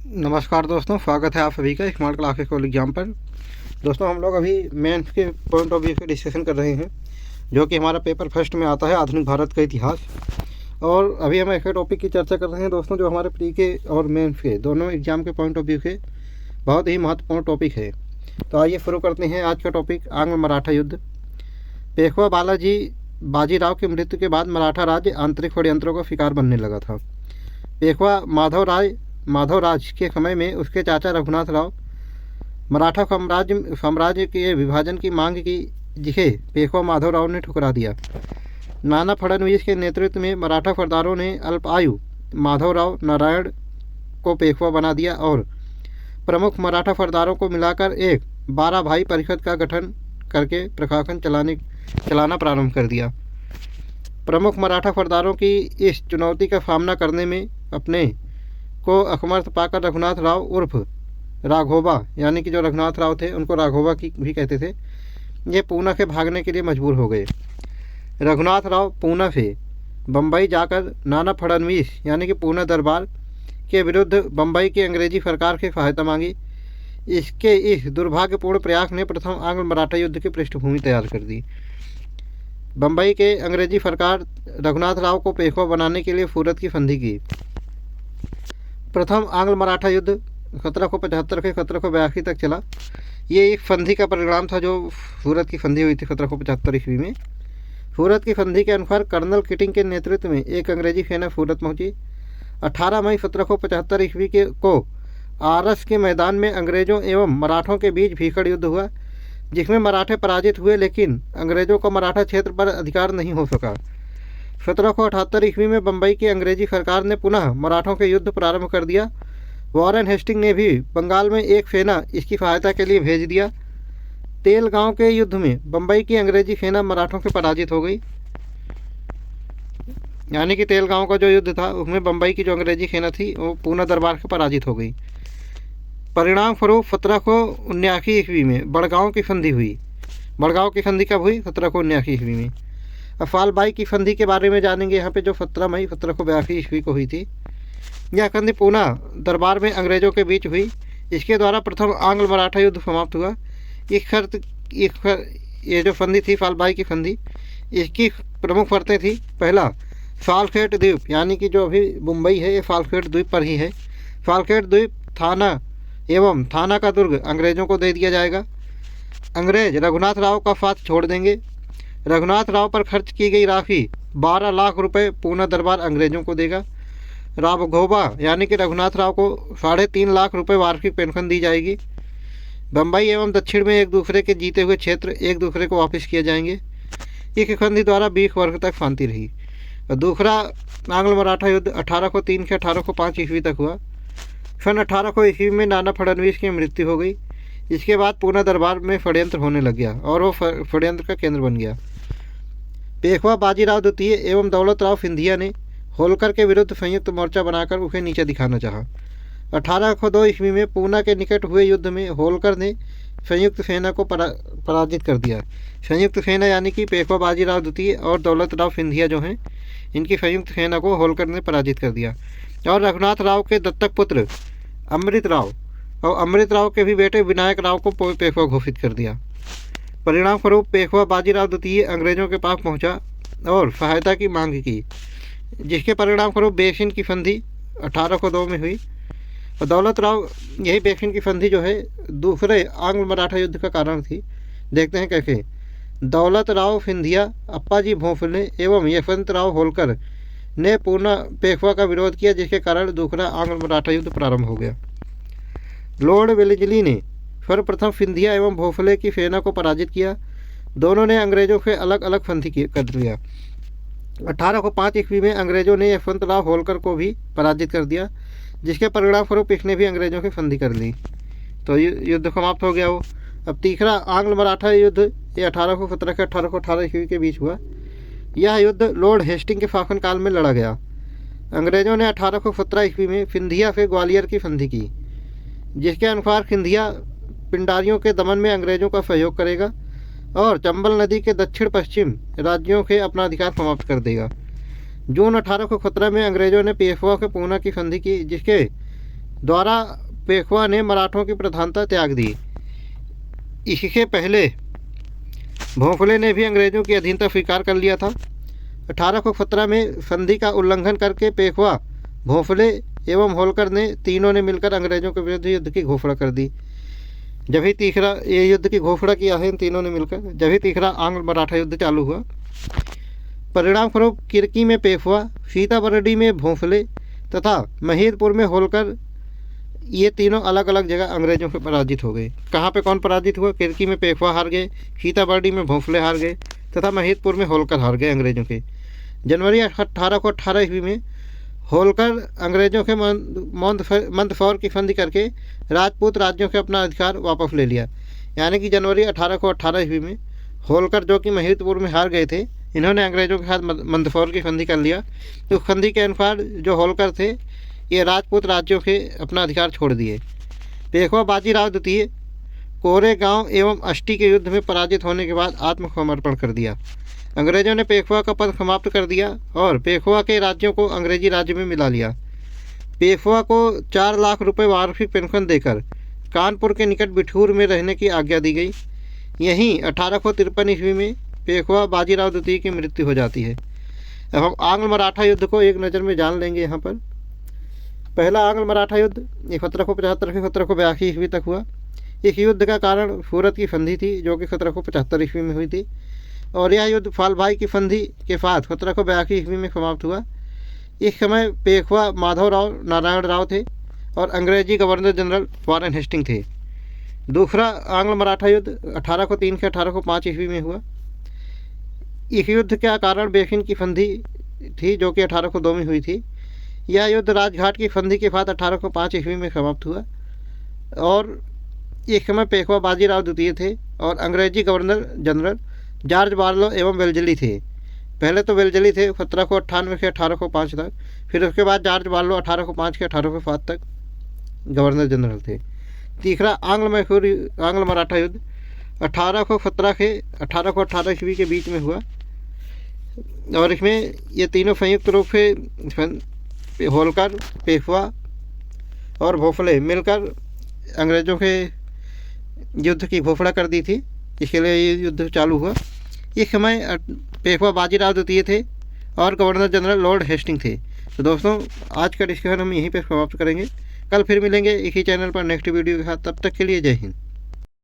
नमस्कार दोस्तों, स्वागत है आप सभी का स्मार्ट क्लासेस कॉलेज एग्जाम पर। दोस्तों, हम लोग अभी मेंस के पॉइंट ऑफ व्यू से डिस्कशन कर रहे हैं, जो कि हमारा पेपर फर्स्ट में आता है, आधुनिक भारत का इतिहास। और अभी हम ऐसे टॉपिक की चर्चा कर रहे हैं दोस्तों, जो हमारे प्री के और मेंस के दोनों एग्जाम के पॉइंट ऑफ व्यू से बहुत ही महत्वपूर्ण टॉपिक है। तो आइए शुरू करते हैं आज का टॉपिक, आंग्ल मराठा युद्ध। पेशवा बालाजी बाजीराव की मृत्यु के बाद मराठा राज्य आंतरिक षड्यंत्रों का शिकार बनने लगा था। पेशवा माधवराज के समय में उसके चाचा रघुनाथ राव मराठा साम्राज्य के विभाजन की मांग की, जिसे पेशवा माधवराव ने ठुकरा दिया। नाना फडणवीस के नेतृत्व में मराठा सरदारों ने अल्पायु माधवराव नारायण को पेशवा बना दिया और प्रमुख मराठा सरदारों को मिलाकर एक 12 भाई परिषद का गठन करके प्रशासन चलाना प्रारंभ कर दिया। प्रमुख मराठा सरदारों की इस चुनौती का सामना करने में अपने को असमर्थ पाकर रघुनाथ राव उर्फ राघोबा, यानी कि जो रघुनाथ राव थे उनको राघोबा की भी कहते थे, ये पूना से भागने के लिए मजबूर हो गए। रघुनाथ राव पूना से बम्बई जाकर नाना फडणवीस यानी कि पूना दरबार के विरुद्ध बम्बई की अंग्रेजी सरकार से सहायता मांगी। इसके इस दुर्भाग्यपूर्ण प्रयास ने प्रथम आंग्ल मराठा युद्ध की पृष्ठभूमि तैयार कर दी। बम्बई के अंग्रेजी सरकार रघुनाथ राव को पेशवा बनाने के लिए सूरत की संधि की। प्रथम आंग्ल मराठा युद्ध 1775 से 1782 तक चला। ये एक संधि का परिणाम था, जो सूरत की संधि हुई थी 1775 ईस्वी में। सूरत की संधि के अनुसार कर्नल किटिंग के नेतृत्व में एक अंग्रेजी सेना सूरत पहुंची। 18 मई 1775 ईस्वी को आरस के मैदान में अंग्रेजों एवं मराठों के बीच भीषण युद्ध हुआ, जिसमें मराठे पराजित हुए, लेकिन अंग्रेजों को मराठा क्षेत्र पर अधिकार नहीं हो सका। 1778 ईस्वी में बम्बई की अंग्रेजी सरकार ने पुनः मराठों के युद्ध प्रारंभ कर दिया। वॉरेन हेस्टिंग ने भी बंगाल में एक सेना इसकी सहायता के लिए भेज दिया। तेलगांव के युद्ध में बम्बई की अंग्रेजी सेना मराठों से पराजित हो गई, यानी कि तेलगांव का जो युद्ध था उसमें बम्बई की जो अंग्रेजी सेना थी वो पूना दरबार से पराजित हो गई। परिणाम स्वरूप 1779 ईस्वी में बड़गांव की संधि हुई। बड़गांव की संधि कब हुई? 1779 ईस्वी में। अब फालबाई की संधि के बारे में जानेंगे यहाँ पे, जो 17 मई 1782 ईस्वी को हुई थी। यह संधि पूना दरबार में अंग्रेजों के बीच हुई। इसके द्वारा प्रथम आंग्ल मराठा युद्ध समाप्त हुआ। ये जो संधि थी फालबाई की संधि, इसकी प्रमुख शर्तें थी। पहला, सालखेट द्वीप, यानी कि जो अभी मुंबई है ये सालखेट द्वीप पर ही है। सालखेट द्वीप, थाना एवं थाना का दुर्ग अंग्रेजों को दे दिया जाएगा। अंग्रेज रघुनाथ राव का साथ छोड़ देंगे। रघुनाथ राव पर खर्च की गई राशि 12 लाख रुपए पूना दरबार अंग्रेजों को देगा। राघोबा यानी कि रघुनाथ राव को 3.5 लाख रुपए वार्षिक पेंशन दी जाएगी। बम्बई एवं दक्षिण में एक दूसरे के जीते हुए क्षेत्र एक दूसरे को वापस किए जाएंगे। इस संधि द्वारा 20 वर्ष तक शांति रही। दूसरा आंग्ल मराठा युद्ध 1803 से 1805 ईस्वी तक हुआ। सन 1800 ईस्वी में नाना फडणवीस की मृत्यु हो गई। इसके बाद पूना दरबार में षड्यंत्र होने लग गया और वो षड्यंत्र का केंद्र बन गया। पेशवा बाजीराव द्वितीय एवं दौलत राव सिंधिया ने होलकर के विरुद्ध संयुक्त मोर्चा बनाकर उसे नीचे दिखाना चाहा। 1802 ईस्वी में पूना के निकट हुए युद्ध में होलकर ने संयुक्त सेना को पराजित कर दिया। संयुक्त सेना यानी कि पेशवा बाजीराव द्वितीय और दौलत राव सिंधिया जो हैं, इनकी संयुक्त सेना को होलकर ने पराजित कर दिया। और रघुनाथ राव के दत्तक पुत्र अमृत राव और अमृत राव के भी बेटे विनायक राव को पेशवा घोषित कर दिया। परिणाम स्वरूप पेशवा बाजीराव द्वितीय अंग्रेजों के पास पहुंचा और सहायता की मांग की, जिसके परिणाम स्वरूप बेसिन की संधि 1802 में हुई। और दौलत राव, यही बेसिन की संधि जो है दूसरे आंग्ल मराठा युद्ध का कारण थी। देखते हैं कैसे। दौलत राव सिंधिया, अप्पाजी भोसले एवं यशवंत राव होलकर ने पूना पेशवा का विरोध किया, जिसके कारण दूसरा आंग्ल मराठा युद्ध प्रारंभ हो गया। लॉर्ड वेलेस्ली ने सर्वप्रथम सिंधिया एवं भोसले की सेना को पराजित किया। दोनों ने अंग्रेजों से अलग अलग संधि कर लिया। 1805 ईस्वी में अंग्रेजों ने यशवंत राव होलकर को भी पराजित कर दिया, जिसके परिणाम स्वरूप इसने भी अंग्रेजों की संधि कर ली। तो युद्ध समाप्त हो गया वो। अब तीसरा आंग्ल मराठा युद्ध ये 1817 से 1818 ईस्वी के बीच हुआ। यह युद्ध लॉर्ड हेस्टिंग के शासनकाल में लड़ा गया। अंग्रेजों ने 1817 ईस्वी में सिंधिया से ग्वालियर की संधि की, जिसके अनुसार सिंधिया पिंडारियों के दमन में अंग्रेजों का सहयोग करेगा और चंबल नदी के दक्षिण पश्चिम राज्यों के अपना अधिकार समाप्त कर देगा। जून 1817 में अंग्रेजों ने पेशवा के पूना की संधि की, जिसके द्वारा पेशवा ने मराठों की प्रधानता त्याग दी। इसके पहले भोंसले ने भी अंग्रेज़ों की अधीनता स्वीकार कर लिया था। 1817 में संधि का उल्लंघन करके पेशवा, भोंसले एवं होलकर ने तीनों ने मिलकर अंग्रेज़ों के विरुद्ध युद्ध की घोषणा कर दी। जब ही तीसरा ये युद्ध की घोषणा किया है इन तीनों ने मिलकर, जब ही तीसरा आंग्ल मराठा युद्ध चालू हुआ। परिणाम स्वरूप किरकी में पेशवा, सीताबर्डी में भोंसले तथा महीदपुर में होलकर, ये तीनों अलग अलग जगह अंग्रेज़ों से पराजित हो गए। कहाँ पे कौन पराजित हुआ? किरकी में पेशवा हार गए, सीताबर्डी में भोंसले हार गए तथा महीदपुर में होलकर हार गए अंग्रेज़ों के। जनवरी 1818 ईस्वी में होलकर अंग्रेज़ों के मंदसौर की संधि करके राजपूत राज्यों से अपना अधिकार वापस ले लिया। यानी कि जनवरी 1818 ईस्वी में होलकर, जो कि महीदपुर में हार गए थे, इन्होंने अंग्रेज़ों के साथ मंदसौर की संधि कर लिया। तो संधि के अनुसार जो होलकर थे ये राजपूत राज्यों के अपना अधिकार छोड़ दिए। पेशवा बाजीराव द्वितीय कोरेगांव एवं अष्टी के युद्ध में पराजित होने के बाद आत्मसमर्पण कर दिया। अंग्रेज़ों ने पेशवा का पद समाप्त कर दिया और पेशवा के राज्यों को अंग्रेजी राज्य में मिला लिया। पेशवा को 4 लाख रुपए वार्षिक पेंशन देकर कानपुर के निकट बिठूर में रहने की आज्ञा दी गई। यहीं 1853 ईस्वी में पेशवा बाजीराव द्वितीय की मृत्यु हो जाती है। अब हम आंग्ल मराठा युद्ध को एक नज़र में जान लेंगे। यहाँ पर पहला आंग्ल मराठा युद्ध 1775 से 1782 ईस्वी तक हुआ। इस युद्ध का कारण सूरत की संधि थी, जो कि 1775 ईस्वी में हुई थी, और यह युद्ध फालभाई की संधि के साथ 1782 ईस्वी में समाप्त हुआ। इस समय पेशवा माधवराव नारायण राव थे और अंग्रेजी गवर्नर जनरल वॉरेन हेस्टिंग थे। दूसरा आंग्ल मराठा युद्ध 1803 से 1805 ईस्वी में हुआ। इस युद्ध का कारण बेखिन की संधि थी, जो कि 1802 में हुई थी। यह युद्ध राजघाट की संधि के साथ 1805 ईस्वी में समाप्त हुआ और इस समय पेशवा बाजीराव द्वितीय थे और अंग्रेजी गवर्नर जनरल जॉर्ज बार्लो एवं वेल्जली थे। पहले तो वेल्जली थे 1798 से 1805 तक, फिर उसके बाद जॉर्ज बार्लो 1805 से 1807 तक गवर्नर जनरल थे। तीसरा आंग्ल मराठा युद्ध 1817 से 1818 ईस्वी के बीच में हुआ और इसमें ये तीनों संयुक्त रूप से होलकर, पेशवा और भोंसले मिलकर अंग्रेज़ों के युद्ध की घोषणा कर दी थी। इसके लिए ये युद्ध चालू हुआ। इस समय पेशवा बाजीराव द्वितीय थे और गवर्नर जनरल लॉर्ड हेस्टिंग थे। तो दोस्तों, आज का डिस्कशन हम यहीं पे समाप्त करेंगे। कल फिर मिलेंगे इसी चैनल पर नेक्स्ट वीडियो के साथ। तब तक के लिए जय हिंद।